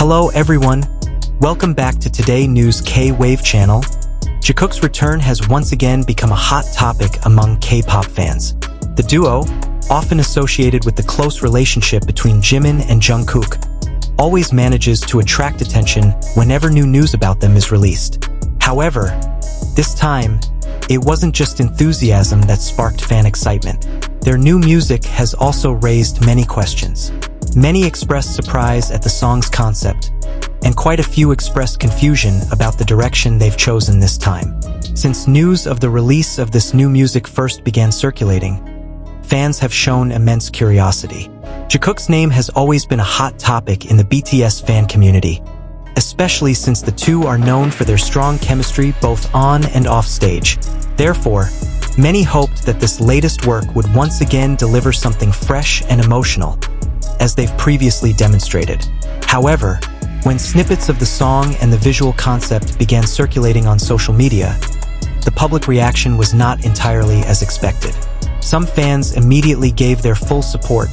Hello everyone, welcome back to Today News K-Wave channel. JIKOOK'S return has once again become a hot topic among K-pop fans. The duo, often associated with the close relationship between Jimin and Jungkook, always manages to attract attention whenever new news about them is released. However, this time, it wasn't just enthusiasm that sparked fan excitement. Their new music has also raised many questions. Many expressed surprise at the song's concept, and quite a few expressed confusion about the direction they've chosen this time. Since news of the release of this new music first began circulating, fans have shown immense curiosity. JIKOOK'S name has always been a hot topic in the BTS fan community, especially since the two are known for their strong chemistry both on and off stage. Therefore, many hoped that this latest work would once again deliver something fresh and emotional, as they've previously demonstrated. However, when snippets of the song and the visual concept began circulating on social media, the public reaction was not entirely as expected. Some fans immediately gave their full support,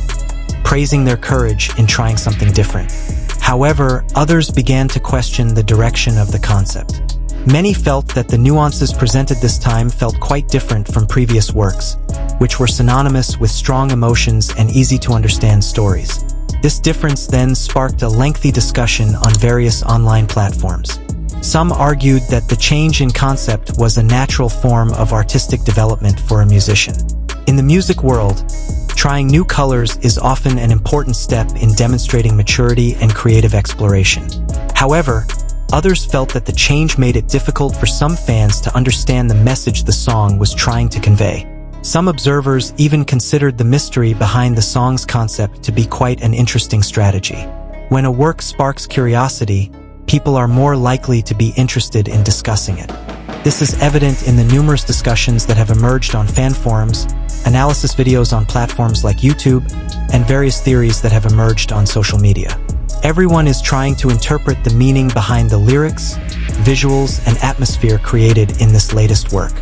praising their courage in trying something different. However, others began to question the direction of the concept. Many felt that the nuances presented this time felt quite different from previous works, which were synonymous with strong emotions and easy-to-understand stories. This difference then sparked a lengthy discussion on various online platforms. Some argued that the change in concept was a natural form of artistic development for a musician. In the music world, trying new colors is often an important step in demonstrating maturity and creative exploration. However, others felt that the change made it difficult for some fans to understand the message the song was trying to convey. Some observers even considered the mystery behind the song's concept to be quite an interesting strategy. When a work sparks curiosity, people are more likely to be interested in discussing it. This is evident in the numerous discussions that have emerged on fan forums, analysis videos on platforms like YouTube, and various theories that have emerged on social media. Everyone is trying to interpret the meaning behind the lyrics, visuals, and atmosphere created in this latest work.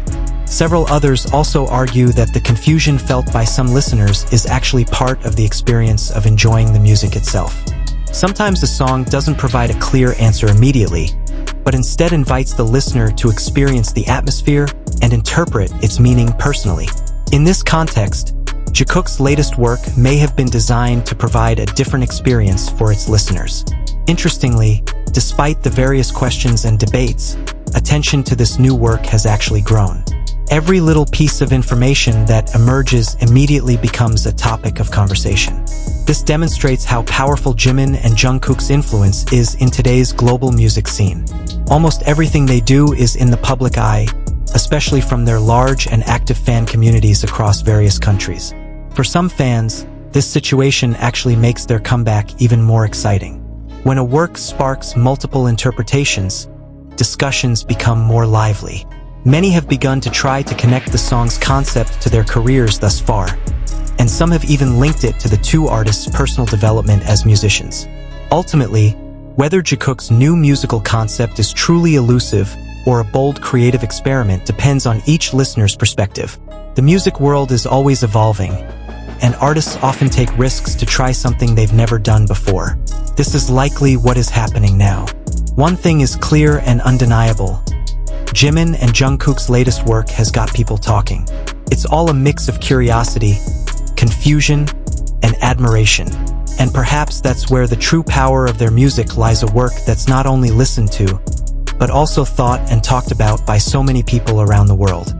Several others also argue that the confusion felt by some listeners is actually part of the experience of enjoying the music itself. Sometimes a song doesn't provide a clear answer immediately, but instead invites the listener to experience the atmosphere and interpret its meaning personally. In this context, JIKOOK'S latest work may have been designed to provide a different experience for its listeners. Interestingly, despite the various questions and debates, attention to this new work has actually grown. Every little piece of information that emerges immediately becomes a topic of conversation. This demonstrates how powerful Jimin and Jungkook's influence is in today's global music scene. Almost everything they do is in the public eye, especially from their large and active fan communities across various countries. For some fans, this situation actually makes their comeback even more exciting. When a work sparks multiple interpretations, discussions become more lively. Many have begun to try to connect the song's concept to their careers thus far, and some have even linked it to the two artists' personal development as musicians. Ultimately, whether JIKOOK'S new musical concept is truly elusive or a bold creative experiment depends on each listener's perspective. The music world is always evolving, and artists often take risks to try something they've never done before. This is likely what is happening now. One thing is clear and undeniable: Jimin and Jungkook's latest work has got people talking. It's all a mix of curiosity, confusion, and admiration. And perhaps that's where the true power of their music lies, a work that's not only listened to, but also thought and talked about by so many people around the world.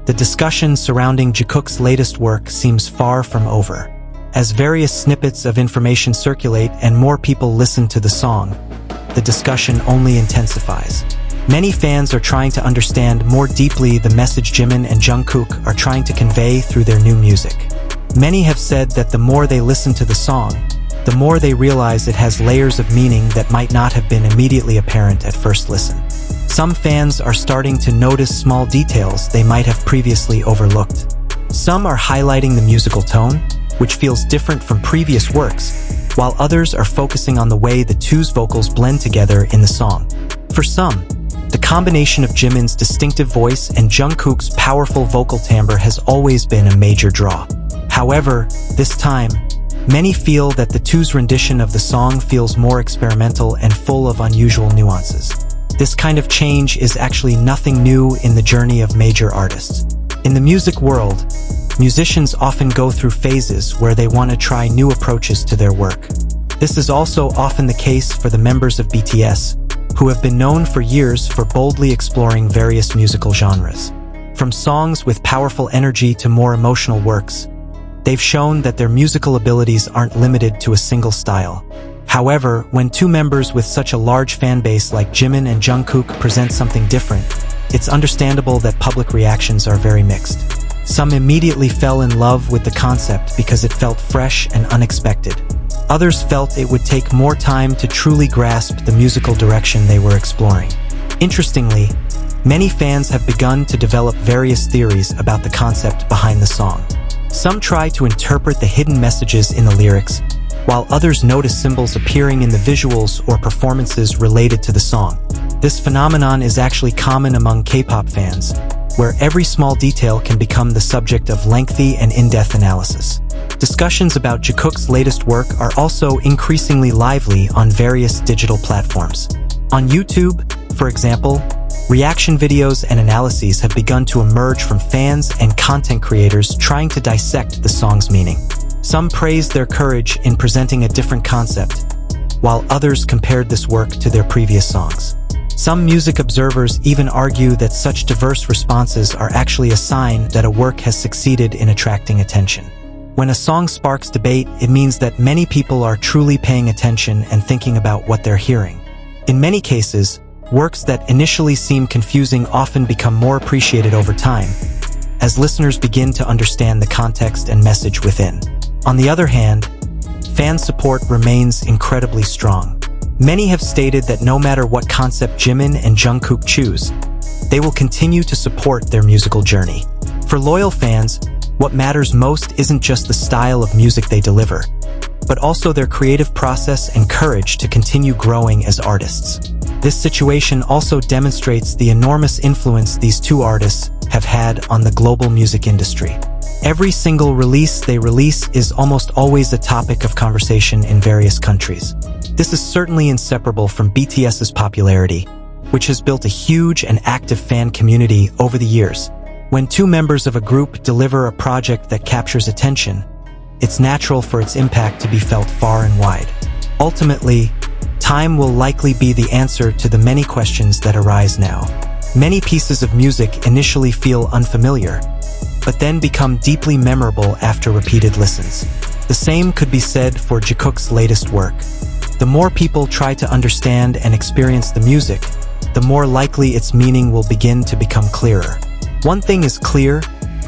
The discussion surrounding JIKOOK'S latest work seems far from over. As various snippets of information circulate and more people listen to the song, the discussion only intensifies. Many fans are trying to understand more deeply the message Jimin and Jungkook are trying to convey through their new music. Many have said that the more they listen to the song, the more they realize it has layers of meaning that might not have been immediately apparent at first listen. Some fans are starting to notice small details they might have previously overlooked. Some are highlighting the musical tone, which feels different from previous works, while others are focusing on the way the two's vocals blend together in the song. For some, the combination of Jimin's distinctive voice and Jungkook's powerful vocal timbre has always been a major draw. However, this time, many feel that the two's rendition of the song feels more experimental and full of unusual nuances. This kind of change is actually nothing new in the journey of major artists. In the music world, musicians often go through phases where they want to try new approaches to their work. This is also often the case for the members of BTS, who have been known for years for boldly exploring various musical genres. From songs with powerful energy to more emotional works, they've shown that their musical abilities aren't limited to a single style. However, when two members with such a large fan base like Jimin and Jungkook present something different, it's understandable that public reactions are very mixed. Some immediately fell in love with the concept because it felt fresh and unexpected. Others felt it would take more time to truly grasp the musical direction they were exploring. Interestingly, many fans have begun to develop various theories about the concept behind the song. Some try to interpret the hidden messages in the lyrics, while others notice symbols appearing in the visuals or performances related to the song. This phenomenon is actually common among K-pop fans, where every small detail can become the subject of lengthy and in-depth analysis. Discussions about JIKOOK'S latest work are also increasingly lively on various digital platforms. On YouTube, for example, reaction videos and analyses have begun to emerge from fans and content creators trying to dissect the song's meaning. Some praised their courage in presenting a different concept, while others compared this work to their previous songs. Some music observers even argue that such diverse responses are actually a sign that a work has succeeded in attracting attention. When a song sparks debate, it means that many people are truly paying attention and thinking about what they're hearing. In many cases, works that initially seem confusing often become more appreciated over time, as listeners begin to understand the context and message within. On the other hand, fan support remains incredibly strong. Many have stated that no matter what concept Jimin and Jungkook choose, they will continue to support their musical journey. For loyal fans, what matters most isn't just the style of music they deliver, but also their creative process and courage to continue growing as artists. This situation also demonstrates the enormous influence these two artists have had on the global music industry. Every single release they release is almost always a topic of conversation in various countries. This is certainly inseparable from BTS's popularity, which has built a huge and active fan community over the years. When two members of a group deliver a project that captures attention, it's natural for its impact to be felt far and wide. Ultimately, time will likely be the answer to the many questions that arise now. Many pieces of music initially feel unfamiliar, but then become deeply memorable after repeated listens. The same could be said for JIKOOK'S latest work. The more people try to understand and experience the music, the more likely its meaning will begin to become clearer. One thing is clear,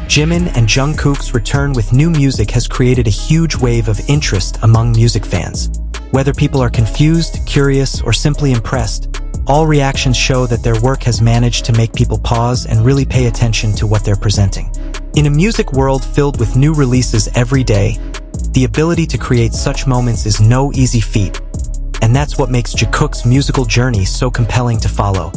Jimin and Jungkook's return with new music has created a huge wave of interest among music fans. Whether people are confused, curious, or simply impressed, all reactions show that their work has managed to make people pause and really pay attention to what they're presenting. In a music world filled with new releases every day, the ability to create such moments is no easy feat, and that's what makes JIKOOK'S musical journey so compelling to follow.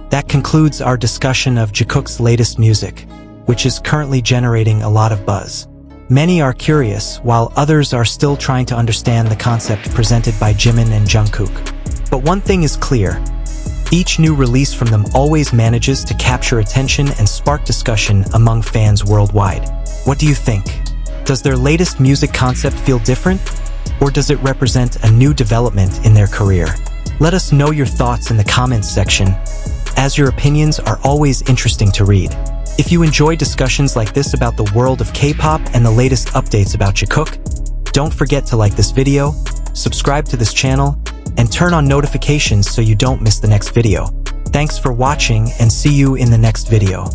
That concludes our discussion of JIKOOK'S latest music, which is currently generating a lot of buzz. Many are curious, while others are still trying to understand the concept presented by Jimin and Jungkook. But one thing is clear, each new release from them always manages to capture attention and spark discussion among fans worldwide. What do you think? Does their latest music concept feel different? Or does it represent a new development in their career? Let us know your thoughts in the comments section, as your opinions are always interesting to read. If you enjoy discussions like this about the world of K-pop and the latest updates about JIKOOK, don't forget to like this video, subscribe to this channel, and turn on notifications so you don't miss the next video. Thanks for watching and see you in the next video.